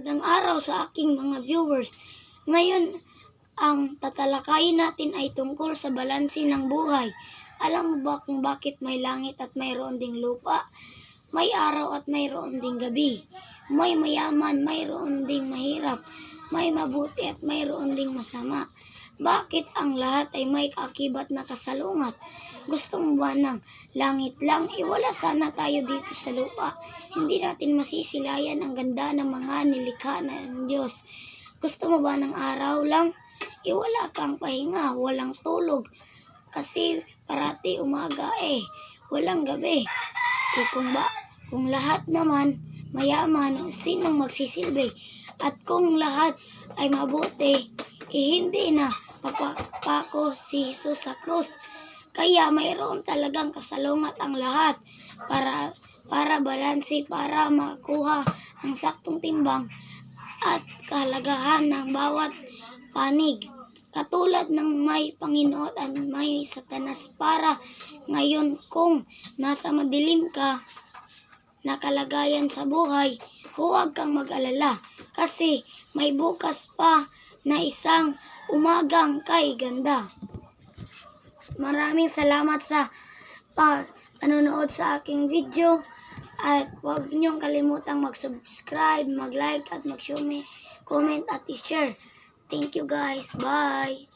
magandang araw sa aking mga viewers. Ngayon, ang tatalakayin natin ay tungkol sa balanse ng buhay. Alam mo ba kung bakit may langit at mayroon ding lupa? May araw at mayroon ding gabi. May mayaman, mayroon ding mahirap. May mabuti at mayroon ding masama. Bakit ang lahat ay may kaakibat na kasalungat? Gusto mo ba ng langit lang? Wala sana tayo dito sa lupa. Hindi natin masisilayan ang ganda ng mga nilikha ng Diyos. Gusto mo ba ng araw lang? Wala kang pahinga, walang tulog. Kasi parati umaga walang gabi. Kung lahat naman mayaman, sinong magsisilbi? At kung lahat ay mabuti, hindi na papako si Jesus sa krus. Kaya mayroon talagang kasalungat ang lahat para balanse, para makuha ang saktong timbang at kahalagahan ng bawat panig. Katulad ng may Panginoon at may Satanas para ngayon kung nasa madilim ka na kalagayan sa buhay, huwag kang mag-alala kasi may bukas pa na isang umagang kay ganda. Maraming salamat sa panonood sa aking video at huwag niyong kalimutang mag-subscribe, mag-like at mag-comment at i-share. Thank you guys. Bye!